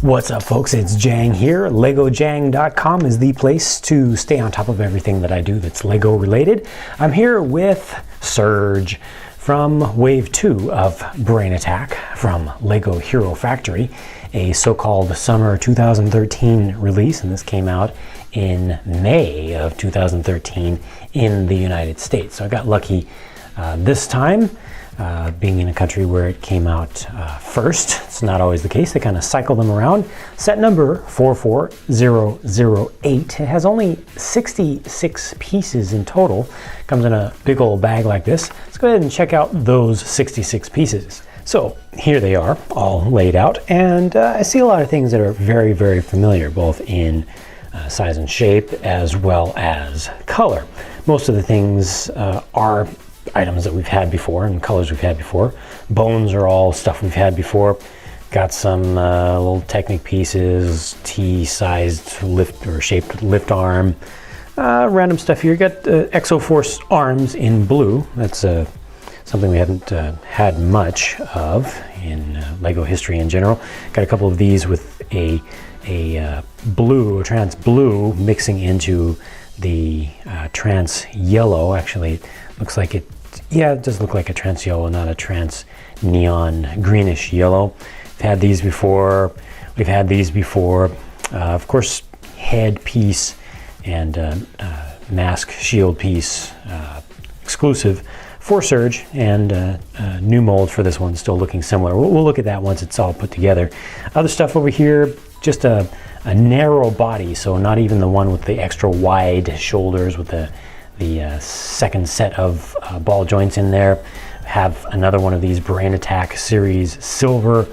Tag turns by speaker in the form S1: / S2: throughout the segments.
S1: What's up, folks? It's Jang here. LegoJang.com is the place to stay on top of everything that I do that's Lego related. I'm here with Surge from Wave 2 of Brain Attack from Lego Hero Factory, a so-called summer 2013 release, and this came out in May of 2013 in the United States. So I got lucky this time. Being in a country where it came out first. It's not always the case. They kind of cycle them around. Set number 44008. It has only 66 pieces in total. Comes in a big old bag like this. Let's go ahead and check out those 66 pieces. So here they are, all laid out, and I see a lot of things that are very, very familiar, both in size and shape as well as color. Most of the things are items that we've had before and colors we've had before. Bones are all stuff we've had before. Got some little Technic pieces, T-sized lift or shaped lift arm. Random stuff here. Got Exoforce arms in blue. That's something we haven't had much of in Lego history in general. Got a couple of these with a blue, a trans blue, mixing into the trans yellow. Actually, it looks like it. Yeah, it does look like a trans yellow, not a trans neon greenish yellow. We've had these before. We've had these before. Of course, head piece and mask shield piece exclusive for Surge, and new mold for this one, still looking similar. We'll look at that once it's all put together. Other stuff over here, just a narrow body, so not even the one with the extra wide shoulders with the second set of ball joints in there. Have another one of these Brain Attack series silver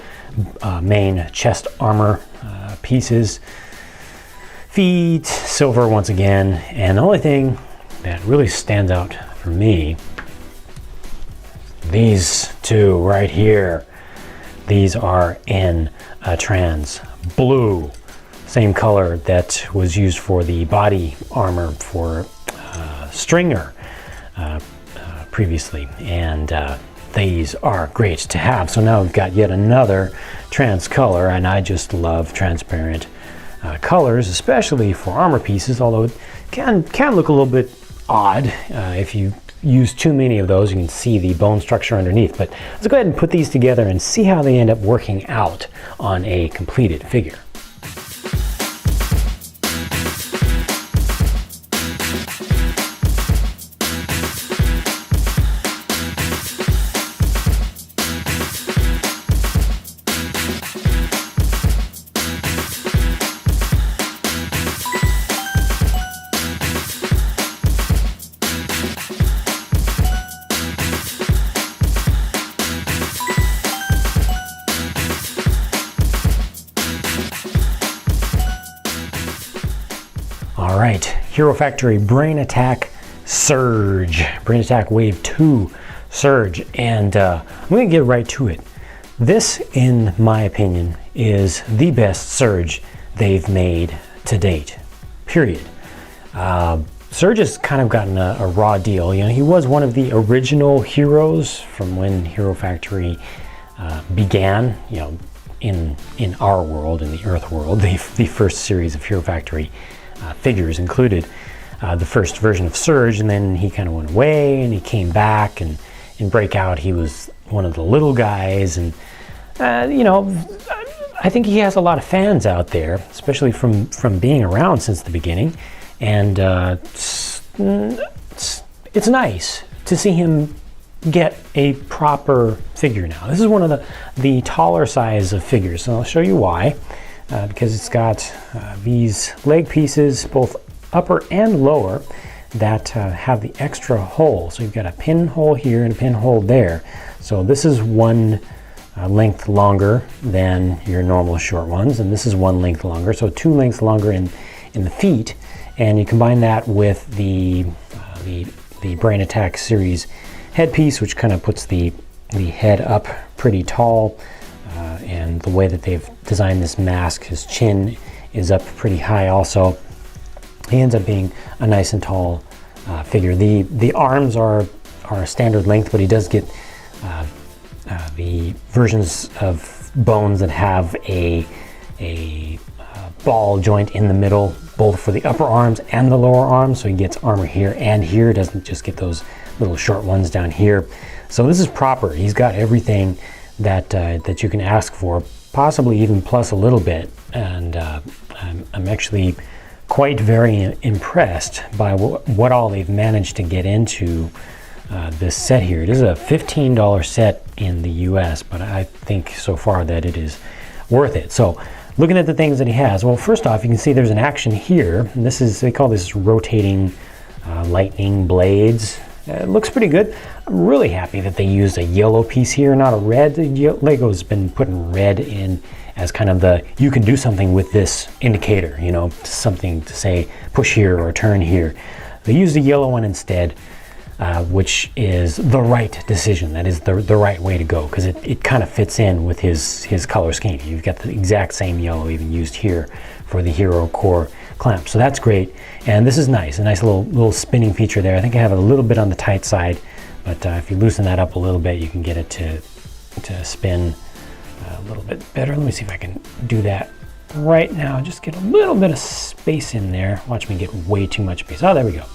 S1: main chest armor pieces. Feet, silver once again, and the only thing that really stands out for me, these two right here. These are in a trans blue, same color that was used for the body armor for Stringer previously, and these are great to have. So now we've got yet another trans color, and I just love transparent colors, especially for armor pieces, although it can look a little bit odd if you use too many of those. You can see the bone structure underneath. But let's go ahead and put these together and see how they end up working out on a completed figure. All right, Hero Factory Brain Attack Surge, Brain Attack Wave 2 Surge, and I'm going to get right to it. This, in my opinion, is the best Surge they've made to date, period. Surge has kind of gotten a raw deal. You know, he was one of the original heroes from when Hero Factory began, you know, in our world, in the Earth world. The first series of Hero Factory figures included the first version of Surge, and then he kind of went away and he came back, and in Breakout he was one of the little guys, and you know, I think he has a lot of fans out there, especially from being around since the beginning, and it's nice to see him get a proper figure now. This is one of the taller size of figures, and I'll show you why. Because it's got these leg pieces, both upper and lower, that have the extra hole. So you've got a pinhole here and a pinhole there. So this is one length longer than your normal short ones, and this is one length longer. So 2 lengths longer in the feet, and you combine that with the Brain Attack series headpiece, which kind of puts the head up pretty tall. And the way that they've designed this mask, his chin is up pretty high also. He ends up being a nice and tall figure. The arms are a standard length, but he does get the versions of bones that have a a ball joint in the middle, both for the upper arms and the lower arms, so he gets armor here and here, doesn't just get those little short ones down here. So this is proper. He's got everything that that you can ask for, possibly even plus a little bit, and I'm actually quite very impressed by what all they've managed to get into this set here. It is a $15 set in the US, but I think so far that it is worth it. So looking at the things that he has, well, first off, you can see there's an action here, and this is, they call this rotating lightning blades. It looks pretty good. I'm really happy that they used a yellow piece here, not a red. Lego's been putting red in as kind of the, you can do something with this indicator, you know, something to say push here or turn here. They used a yellow one instead, which is the right decision. That is the right way to go, because it kind of fits in with his color scheme. You've got the exact same yellow even used here for the Hero Core clamp. So that's great. And this is nice, a nice little spinning feature there. I think I have it a little bit on the tight side, but if you loosen that up a little bit, you can get it to spin a little bit better. Let me see if I can do that right now. Just get a little bit of space in there. Watch me get way too much space. Oh, there we go.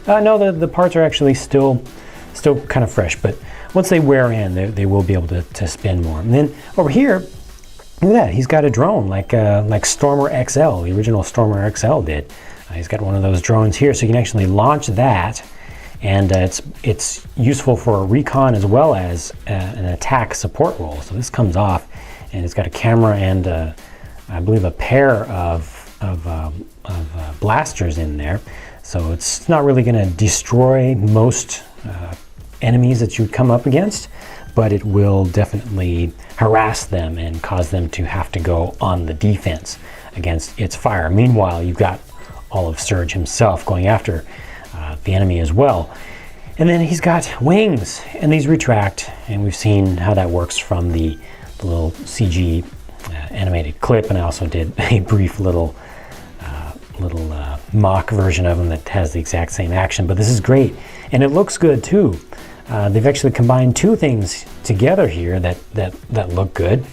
S1: No, the parts are actually still kind of fresh, but once they wear in, they will be able to spin more. And then over here, look at that. He's got a drone like Stormer XL, the original Stormer XL did. He's got one of those drones here, so you can actually launch that, and it's useful for a recon as well as an attack support role. So this comes off, and it's got a camera and I believe a pair of blasters in there. So it's not really going to destroy most enemies that you come up against, but it will definitely harass them and cause them to have to go on the defense against its fire. Meanwhile, you've got all of Surge himself going after the enemy as well. And then he's got wings, and these retract, and we've seen how that works from the little CG animated clip, and I also did a brief little mock version of them that has the exact same action. But this is great, and it looks good too. They've actually combined two things together here that look good.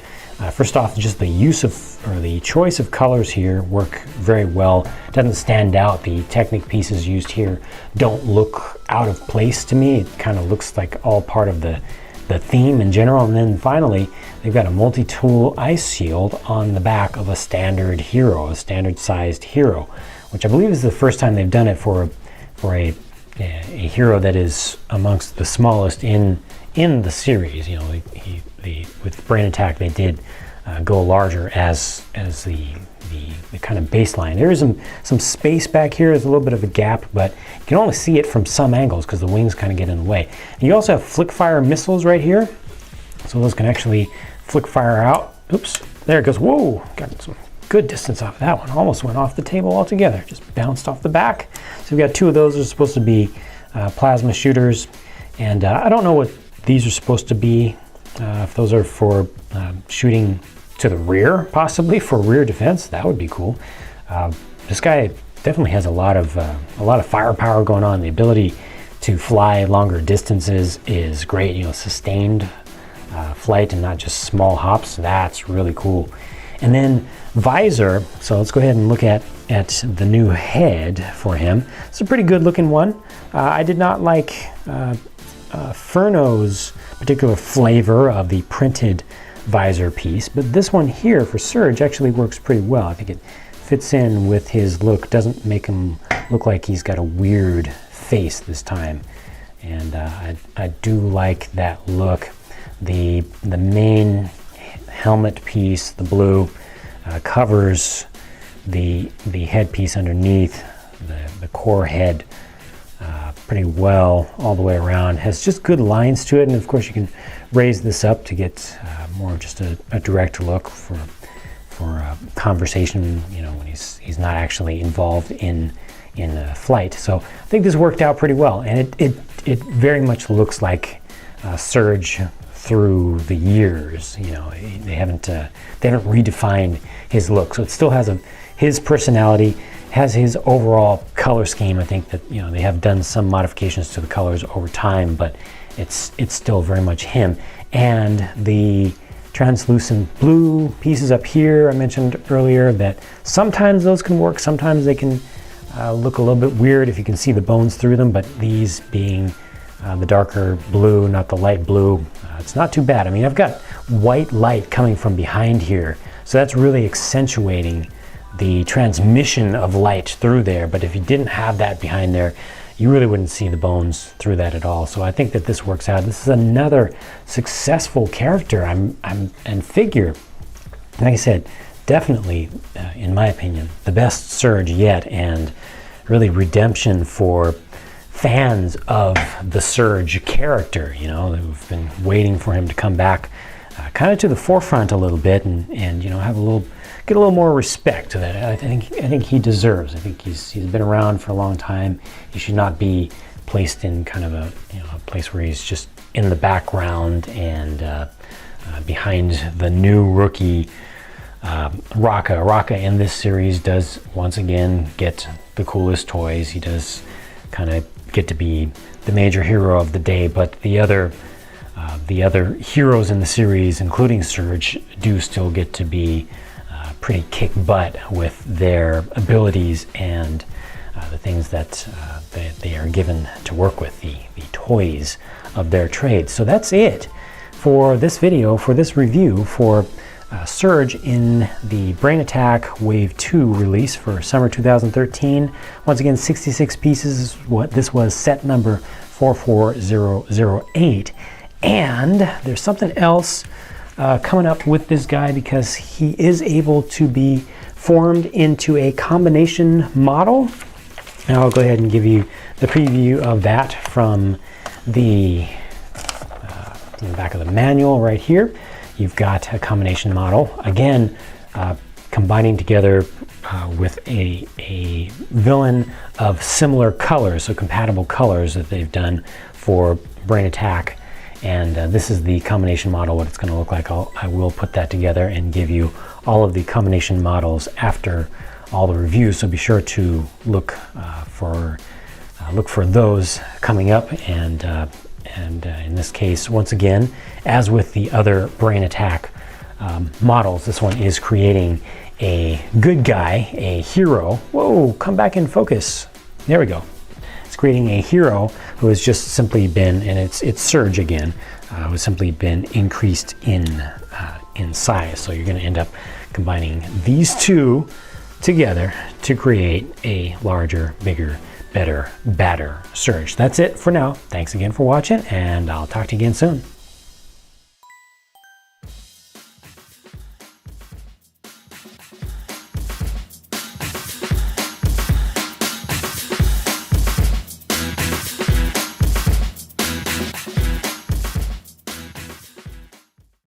S1: First off, just the use of, or the choice of colors here work very well. Doesn't stand out. The Technic pieces used here don't look out of place to me. It kind of looks like all part of the theme in general. And then finally, they've got a multi-tool ice shield on the back of a standard hero, a standard sized hero, which I believe is the first time they've done it for a hero that is amongst the smallest in the series. You know, with Brain Attack, they did go larger as the kind of baseline. There is some space back here. There's a little bit of a gap, but you can only see it from some angles because the wings kind of get in the way. And you also have flick fire missiles right here, so those can actually flick fire out. Oops, there it goes. Whoa, got some good distance off of that one. Almost went off the table altogether. Just bounced off the back. So we've got two of those. Are supposed to be plasma shooters, and I don't know what these are supposed to be. If those are for shooting to the rear, possibly for rear defense, that would be cool. This guy definitely has a lot of firepower going on. The ability to fly longer distances is great. You know, sustained flight and not just small hops. That's really cool. And then visor. So let's go ahead and look at the new head for him. It's a pretty good looking one. I did not like Furno's particular flavor of the printed visor piece, but this one here for Surge actually works pretty well. I think it fits in with his look, doesn't make him look like he's got a weird face this time, and I do like that look. The main helmet piece, the blue, covers the headpiece underneath, the core head pretty well all the way around. Has just good lines to it, and of course you can raise this up to get more of just a direct look for conversation, you know, when he's not actually involved in flight. So I think this worked out pretty well, and it very much looks like Surge through the years. You know, they haven't redefined his look, so it still has his personality, has his overall color scheme. I think that, you know, they have done some modifications to the colors over time, but it's still very much him. And the translucent blue pieces up here. I mentioned earlier that sometimes those can work, sometimes they can look a little bit weird if you can see the bones through them, but these being the darker blue, not the light blue, it's not too bad. I mean, I've got white light coming from behind here, so that's really accentuating the transmission of light through there. But if you didn't have that behind there, you really wouldn't see the bones through that at all. So I think that this works out. This is another successful character and figure. Like I said, definitely, in my opinion, the best Surge yet, and really redemption for fans of the Surge character. You know, they've been waiting for him to come back kind of to the forefront a little bit, and you know, get a little more respect to that. I think he deserves. I think he's been around for a long time. He should not be placed in kind of a place where he's just in the background and behind the new rookie Raka. Raka in this series does once again get the coolest toys. He does kind of get to be the major hero of the day, but the other heroes in the series, including Surge, do still get to be pretty kick butt with their abilities and the things that they are given to work with, the toys of their trade. So that's it for this video, for this review for Surge in the Brain Attack Wave 2 release for summer 2013. Once again, 66 pieces. What this was set number 44008. And there's something else coming up with this guy, because he is able to be formed into a combination model. Now I'll go ahead and give you the preview of that from the back of the manual right here. You've got a combination model, again, combining together with a villain of similar colors, so compatible colors that they've done for Brain Attack. And this is the combination model, what it's going to look like. I will put that together and give you all of the combination models after all the reviews. So be sure to look for those coming up. And in this case, once again, as with the other Brain Attack models, this one is creating a good guy, a hero. Whoa, come back in focus. There we go. It's creating a hero who has just simply been, and it's Surge again, who has simply been increased in size. So you're going to end up combining these two together to create a larger, bigger, better, badder Surge. That's it for now. Thanks again for watching, and I'll talk to you again soon.